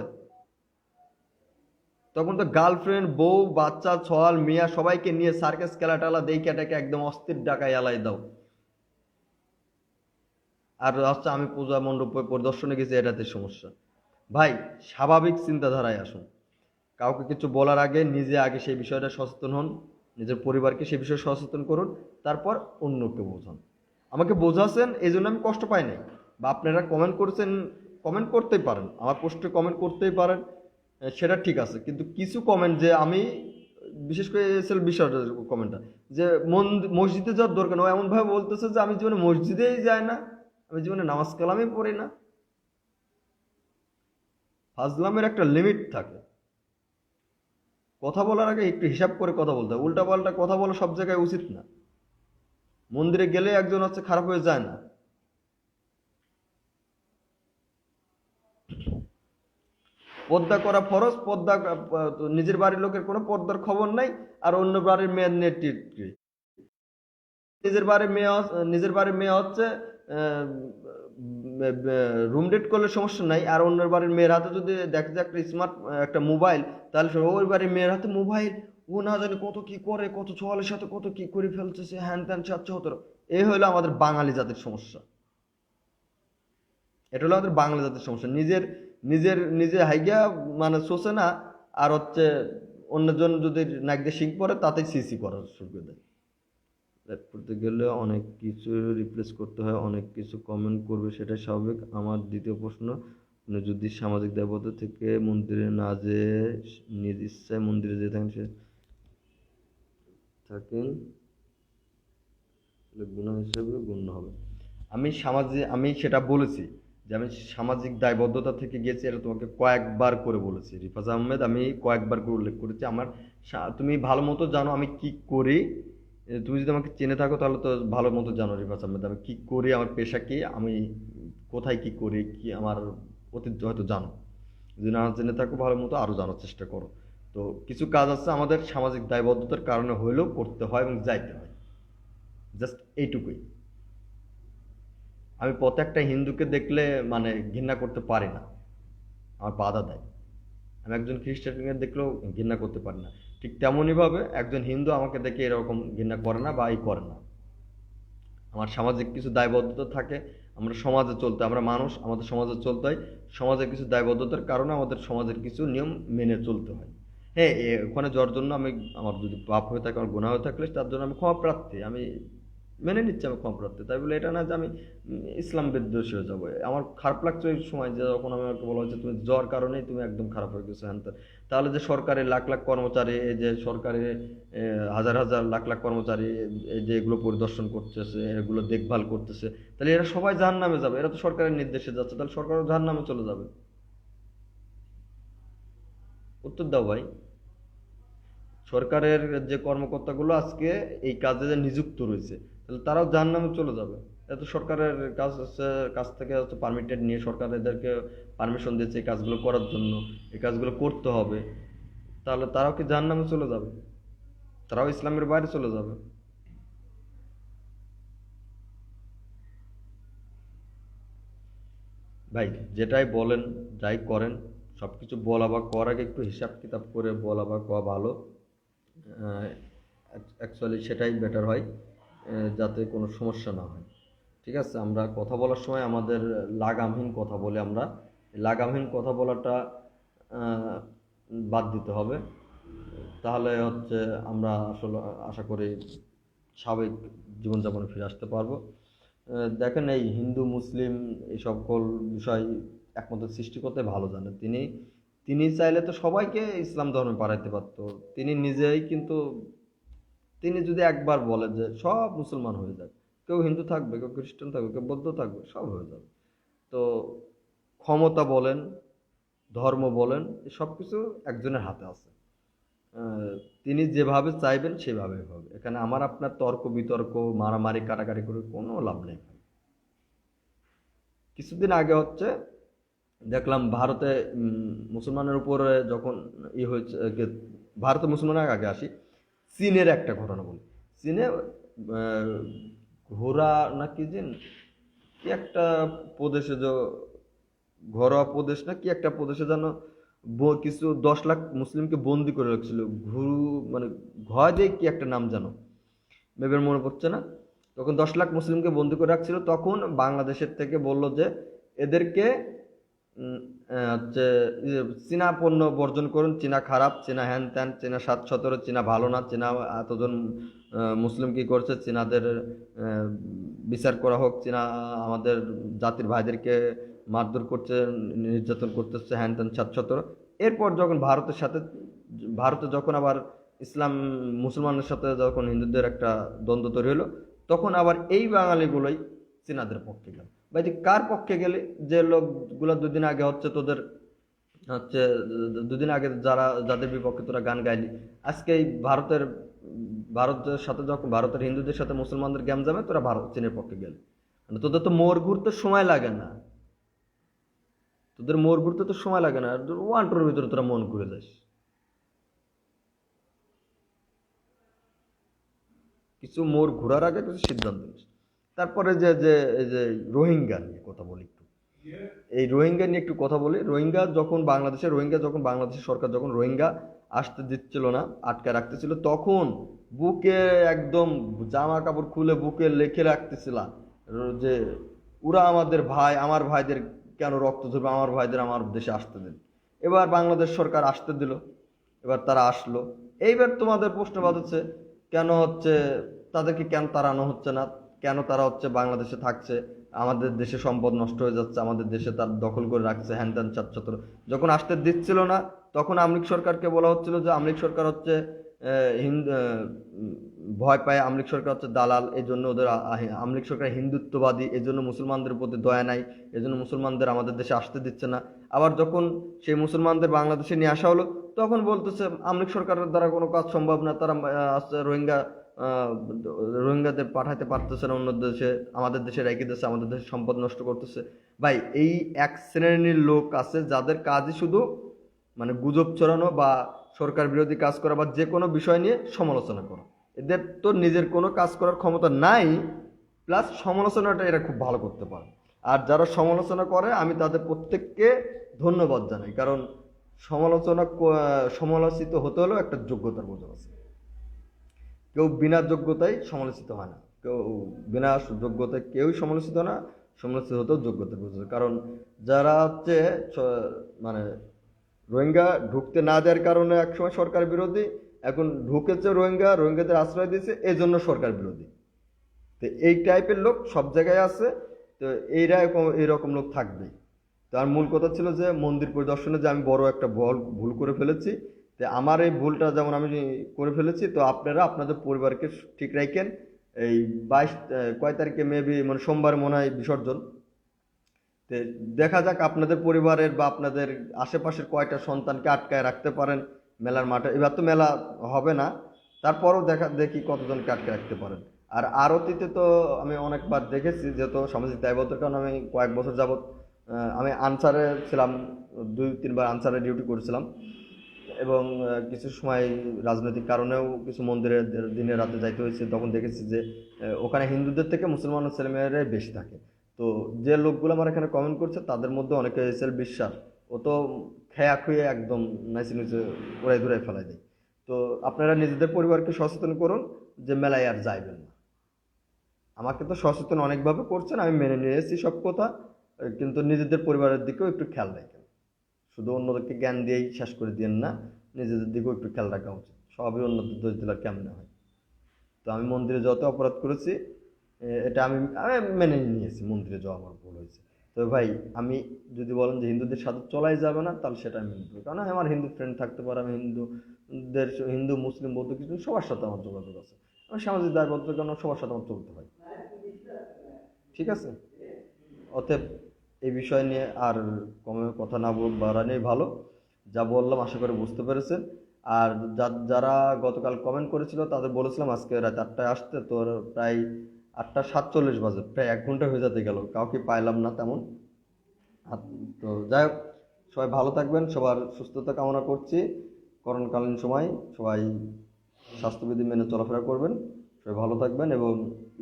তখন তো গার্লফ্রেন্ড বউ বাচ্চা ছল মিয়া সবাইকে নিয়ে সার্কাস খেলা টেলা দেখে এটাকে একদম অস্থির ডাকায় এলাই দাও। আর হচ্ছে আমি পূজা মণ্ডপে পরিদর্শনে গেছি, এটাতে সমস্যা। ভাই স্বাভাবিক চিন্তাধারায় আসুন। কাউকে কিছু বলার আগে নিজে আগে সেই বিষয়টা সচেতন হন, নিজের পরিবারকে সেই বিষয়ে সচেতন করুন, তারপর অন্যকে বোঝান। আমাকে বোঝাচ্ছেন এই জন্য আমি কষ্ট পাই নাই, বা আপনারা কমেন্ট করছেন, কমেন্ট করতেই পারেন, আমার পোস্টে কমেন্ট করতেই পারেন, সেটা ঠিক আছে। কিন্তু কিছু কমেন্ট যে আমি বিশেষ করে এসেল বিষয়টা কমেন্টটা, যে মসজিদে যাওয়ার দরকার, ও এমনভাবে বলতেছে যে আমি জীবনে মসজিদেই যাই না, আমি জীবনে নামাজ কালামই পড়ি না। ফাজলামের একটা লিমিট থাকে। কথা বলার আগে একটু হিসাব করে কথা বলতে হয়। উল্টাপাল্টা কথা বলা সব জায়গায় উচিত না। মন্দিরে গেলে একজন হচ্ছে খারাপ হয়ে যায় না। পর্দা করা ফরজ। পর্দা নিজের বাড়ির লোকের কোনো পর্দার খবর নাই, আর অন্য বাড়ির মেয়ের নেতৃত্বে নিজের বাড়ির মেয়ে হচ্ছে রুম ডেট করলে সমস্যা নাই, আর অন্যের বাড়ির মেয়ের হাতে যদি দেখে যে একটা স্মার্ট একটা মোবাইল, তাহলে ওই বাড়ির মেয়ের হাতে মোবাইল, ও না জানে কত কি করে, কত ছোয়ালের সাথে কত কি করে ফেলতেছে, হ্যান ত্যান 770। এই হলো আমাদের বাঙালি জাতির সমস্যা। এটা হলো আমাদের বাংলা জাতির সমস্যা। নিজের নিজের নিজে হাইগা মানে সোচে না, আর হচ্ছে অন্যজন যদি নাক দিয়ে শিখ পড়ে তাতেই সিসি করার শুরু করে দেয়। লাইভ করতে গেলে অনেক কিছু রিপ্লেস করতে হয়, অনেক কিছু কমেন্ট করবে, সেটাই স্বাভাবিক। আমার দ্বিতীয় প্রশ্ন, আপনি যদি সামাজিক দায়বদ্ধতা থেকে মন্দিরে না যেয়ে নিজ ইচ্ছায় মন্দিরে যেয়ে থাকেন গুনাহ হিসেবে গণ্য হবে। আমি সেটা বলেছি যে আমি সামাজিক দায়বদ্ধতা থেকে গেছি, এটা তোমাকে কয়েকবার করে বলেছি রিফাজ আহমেদ, আমি কয়েকবার করে উল্লেখ করেছি। তুমি ভালো মতো জানো আমি কি করি। তুমি যদি আমাকে চিনে থাকো তাহলে তো ভালো মতো জানো রিফাজ আহমেদ আমি কি করি, আমার পেশা কি, আমি কোথায় কি করি, কি আমার অতীত হয়তো জানো। যদি না জেনে থাকো ভালো মতো আরও জানার চেষ্টা করো। তো কিছু কাজ আছে আমাদের সামাজিক দায়বদ্ধতার কারণে হইলেও করতে হয় এবং যাইতে হয়, জাস্ট এইটুকুই। আমি প্রত্যেকটা হিন্দুকে দেখলে মানে ঘৃণা করতে পারি না, আমার বাধা দেয়। আমি একজন খ্রিস্টানকে দেখলেও ঘৃণা করতে পারি না, ঠিক তেমনইভাবে একজন হিন্দু আমাকে দেখে এরকম ঘৃণা করে না বা করে না। আমার সামাজিক কিছু দায়বদ্ধতা থাকে, আমরা সমাজে চলতে, আমরা মানুষ, আমাদের সমাজে চলতে হয়। সমাজের কিছু দায়বদ্ধতার কারণে আমাদের সমাজের কিছু নিয়ম মেনে চলতে হয়। হ্যাঁ, ওখানে যাওয়ার জন্য আমার যদি পাপ হয়ে থাকে, আমার গুনাহ হয়ে থাকলে তার জন্য আমি ক্ষমা প্রার্থী, আমি মেনে নিচ্ছি আমি ক্ষমা প্রার্থী। তাই বলে এটা না যে আমি ইসলাম বিদ্বেষী হয়ে যাবো। আমার খারাপ লাগছে ওই সময় যে যখন আমাকে বলা হচ্ছে তুমি যাওয়ার কারণেই তুমি একদম খারাপ হয়ে গেছো হ্যান ত্যান। তাহলে যে সরকারের লাখ লাখ কর্মচারী, এই যে সরকারের হাজার হাজার লাখ লাখ কর্মচারী এই যে এগুলো পরিদর্শন করতেছে, এগুলো দেখভাল করতেছে, তাহলে এরা সবাই জাহান্নামে যাবে। এরা তো সরকারের নির্দেশে যাচ্ছে, তাহলে সরকারও জাহান্নামে চলে যাবে। উত্তর দাও ভাই। সরকারের যে কর্মকর্তাগুলো আজকে এই কাজে যে নিযুক্ত রয়েছে, তাহলে তারাও জাহান্নামে চলে যাবে। এত সরকারের কাছ থেকে হচ্ছে পারমিটেড নিয়ে সরকার এদেরকে পারমিশন দিয়েছে এই কাজগুলো করার জন্য, এই কাজগুলো করতে হবে, তাহলে তারাও কি জাহান্নামে চলে যাবে? তারাও ইসলামের বাইরে চলে যাবে। ভাই যেটাই বলেন, যাই করেন, সব কিছু বলা বা করার আগে একটু হিসাব কিতাব করে বলা বা কওয়া ভালো। অ্যাকচুয়ালি সেটাই বেটার হয়, যাতে কোনো সমস্যা না হয়। ঠিক আছে, আমরা কথা বলার সময় আমাদের লাগামহীন কথা বলে, আমরা লাগামহীন কথা বলাটা বাদ দিতে হবে। তাহলে হচ্ছে আমরা আসলে আশা করি স্বাভাবিক জীবনযাপনে ফিরে আসতে পারবো। দেখেন, এই হিন্দু মুসলিম এই সকল বিষয় একমাত্র সৃষ্টিকর্তাই ভালো জানে। তিনি চাইলে তো সবাইকে ইসলাম ধর্মে পাঠাইতে পারত। তিনি নিজেই কিন্তু তিনি যদি একবার বলেন যে সব মুসলমান হয়ে যাক, কেউ হিন্দু থাকবে, কেউ খ্রিস্টান থাকবে, কেউ বৌদ্ধ থাকবে, সব হয়ে যাবে। তো ক্ষমতা বলেন, ধর্ম বলেন, সব কিছু একজনের হাতে আছে। তিনি যেভাবে চাইবেন সেভাবেই হবে। এখানে আমার আপনার তর্ক বিতর্ক, মারামারি কাটাকাটি করে কোনো লাভ নেই। কিছুদিন আগে হচ্ছে দেখলাম ভারতে মুসলমানের উপরে যখন হয়েছে, ভারতে মুসলমানের আগে আসি, চীনের একটা ঘটনা বলি। চীনে ঘোড়া না কি কি একটা প্রদেশে, ঘরোয়া প্রদেশ না কি একটা প্রদেশে যেন কিছু 10 লাখ মুসলিমকে বন্দি করে রাখছিল। মানে ঘয় দিয়ে কি একটা নাম জানো, মেবের মনে পড়ছে না। তখন 10 লাখ মুসলিমকে বন্দি করে রাখছিল। তখন বাংলাদেশের থেকে বলল যে এদেরকে হচ্ছে চীনা পণ্য বর্জন করুন, চীনা খারাপ, চীনা হ্যান ত্যান, চীনা 717, চীনা ভালো না, চীনা এতজন মুসলিম কি করছে, চীনাদের বিচার করা হোক, চীনা আমাদের জাতির ভাইদেরকে মারধর করছে, নির্যাতন করতেছে, হ্যান ত্যান 717। এরপর যখন ভারতে যখন আবার ইসলাম মুসলমানের সাথে যখন হিন্দুদের একটা দ্বন্দ্ব তৈরি হলো, তখন আবার এই বাঙালিগুলোই চীনাদের পক্ষে গেল। ভাই কার পক্ষে গেলে? যে লোকগুলো 2 দিন আগে হচ্ছে তোদের হচ্ছে দুদিন আগে যাদের বিপক্ষে তোরা গান গাইলি, আজকে এই ভারতের সাথে যখন ভারতের হিন্দুদের সাথে মুসলমানদের গ্যাম যাবে, তোরা চীনের পক্ষে গেলি। মানে তোদের তো মোড় ঘুরতে সময় লাগে না, তোদের মোড় ঘুরতে তো সময় লাগে না, আর 1-2 ভিতরে তোরা মন ঘুরে যাস। কিছু মোড় ঘোরার আগে কিছু সিদ্ধান্ত নিস। তারপরে যে যে এই যে রোহিঙ্গা নিয়ে কথা বলি একটু, এই রোহিঙ্গা নিয়ে একটু কথা বলি। রোহিঙ্গা যখন বাংলাদেশের সরকার যখন রোহিঙ্গা আসতে দিচ্ছিল না, আটকে রাখতেছিল, তখন বুকে একদম জামা কাপড় খুলে বুকে লিখে রাখতেছিল যে ওরা আমাদের ভাই, আমার ভাইদের কেন রক্ত ঝরবে, আমার ভাইদের আমার দেশে আসতে দিন। এবার বাংলাদেশ সরকার আসতে দিল, এবার তারা আসলো। এইবার তোমাদের প্রশ্নবাদ হচ্ছে কেন হচ্ছে তাদেরকে কেন তাড়ানো হচ্ছে না, কেন তারা হচ্ছে বাংলাদেশে থাকছে, আমাদের দেশে সম্পদ নষ্ট হয়ে যাচ্ছে, আমাদের দেশে তার দখল করে রাখছে, হ্যান ত্যান চাচ্ছাত্র। যখন আসতে দিচ্ছিল না, তখন আওয়ামী লীগ সরকারকে বলা হচ্ছিল যে আওয়ামী লীগ সরকার হচ্ছে ভয় পায়, আওয়ামী লীগ সরকার হচ্ছে দালাল, এই জন্য ওদের আওয়ামী লীগ সরকার হিন্দুত্ববাদী, এই জন্য মুসলমানদের প্রতি দয়া নাই, এই জন্য মুসলমানদের আমাদের দেশে আসতে দিচ্ছে না। আবার যখন সেই মুসলমানদের বাংলাদেশে নিয়ে আসা হলো, তখন বলতেছে আওয়ামী লীগ সরকারের দ্বারা কোনো কাজ সম্ভব না, তারা রোহিঙ্গাদের পাঠাতে পারতেছে না অন্য দেশে, আমাদের দেশে রেখে দিচ্ছে, আমাদের দেশে সম্পদ নষ্ট করতেছে। ভাই, এই এক শ্রেণীর লোক আছে যাদের কাজই শুধু মানে গুজব ছড়ানো বা সরকার বিরোধী কাজ করা বা যে কোনো বিষয় নিয়ে সমালোচনা করা। এদের তো নিজের কোনো কাজ করার ক্ষমতা নাই, প্লাস সমালোচনাটা এরা খুব ভালো করতে পারে। আর যারা সমালোচনা করে আমি তাদের প্রত্যেককে ধন্যবাদ জানাই, কারণ সমালোচিত হতে হলেও একটা যোগ্যতার বোঝা আছে। কেউ বিনা যোগ্যতায় সমালোচিত হয় না, কেউ বিনা যোগ্যতায় কেউই সমালোচিত না, সমালোচিত হতেও যোগ্যতার বোঝা। কারণ যারা হচ্ছে মানে রোহিঙ্গা ঢুকতে না দেওয়ার কারণে একসময় সরকার বিরোধী, এখন ঢুকেছে রোহিঙ্গাদের আশ্রয় দিয়েছে, এই জন্য সরকার বিরোধী। তো এই টাইপের লোক সব জায়গায় আছে, তো এইরকম লোক থাকবেই। তো আর মূল কথা ছিল যে মন্দির পরিদর্শনে যে আমি বড় একটা ভুল করে ফেলেছি, তো আমার এই ভুলটা যেমন আমি করে ফেলেছি, তো আপনারা আপনাদের পরিবারকে ঠিক রাখেন। এই 22 কয় তারিখে মেবি মানে সোমবার মনে হয় বিসর্জন। তো দেখা যাক আপনাদের পরিবারের বা আপনাদের আশেপাশের কয়টা সন্তানকে আটকায় রাখতে পারেন মেলার মাঠে। এবার তো মেলা হবে না, তারপরও দেখি কতজনকে আটকে রাখতে পারেন। আর আরতিতে তো আমি অনেকবার দেখেছি, যেহেতু সামাজিক দায়বদ্ধতার কারণে আমি কয়েক বছর যাবৎ আমি আনসারে ছিলাম, 2-3 বার আনসারে ডিউটি করেছিলাম, এবং কিছু সময় রাজনৈতিক কারণেও কিছু মন্দিরে দিনে রাতে যাইতে হয়েছে। তখন দেখেছি যে ওখানে হিন্দুদের থেকে মুসলমান ছেলেমেয়েরাই বেশি থাকে। তো যে লোকগুলো আমার এখানে কমেন্ট করছে তাদের মধ্যে অনেকে এসেল বিশ্বাস, ও তো খেয়া খুয়ে একদম নাইচে নিচে উড়াই ধুরাই ফেলাই দেয়। তো আপনারা নিজেদের পরিবারকে সচেতন করুন যে মেলায় আর যাইবেন না। আমাকে তো সচেতন অনেকভাবে করছেন, আমি মেনে নিয়েছি সব কথা, কিন্তু নিজেদের পরিবারের দিকেও একটু খেয়াল রাখেন। শুধু অন্যদেরকে জ্ঞান দিয়েই শেষ করে দিয়েন না, নিজেদের দিকেও একটু খেয়াল রাখা উচিত। সবই অন্যদের দোষ দিলে কেমনে হয়। তো আমি মন্দিরে যত অপরাধ করেছি, এটা আমি আমি মেনে নিয়েছি, মন্দিরে যাওয়া আমার ভুল হয়েছে। তো ভাই, আমি যদি বলেন যে হিন্দুদের সাথে চলাই যাবে না, তাহলে সেটা আমি মেনে নেবো। কারণ আমার হিন্দু ফ্রেন্ড থাকতে পারে, আমি হিন্দু মুসলিম বৌদ্ধ কিছু সবার সাথে আমার যোগাযোগ আছে, আমি সামাজিক দায়বদ্ধতার কারণে সবার সাথে আমার চলতে হয়। ঠিক আছে, অতএব এই বিষয় নিয়ে আর কমে কথা না বাড়ানোই ভালো। যা বললাম আশা করি বুঝতে পেরেছেন। আর যারা গতকাল কমেন্ট করেছিল তাদের বলেছিলাম আজকে রাত 8টায় আসতে, তো প্রায় 8টা 47 বাজে, প্রায় 1 ঘন্টা হয়ে যেতে গেল, কাউকে পাইলাম না তেমন। তো যাই হোক, সবাই ভালো থাকবেন, সবার সুস্থতা কামনা করছি। করোনাকালীন সময় সবাই স্বাস্থ্যবিধি মেনে চলাফেরা করবেন, সবাই ভালো থাকবেন, এবং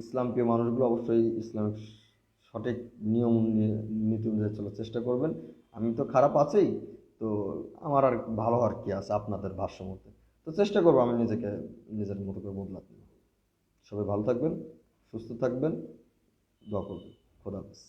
ইসলাম প্রিয় মানুষগুলো অবশ্যই ইসলামিক সঠিক নিয়ম নীতি অনুযায়ী চলার চেষ্টা করবেন। আমি তো খারাপ আছেই, তো আমার আর ভালো হওয়ার কি আছে আপনাদের ভাষ্য মতে। তো চেষ্টা করবো আমি নিজেকে নিজের মতো করে বদলাতে। সবাই ভালো থাকবেন, সুস্থ থাকবেন, দোয়া করবেন। খোদা হাফেজ।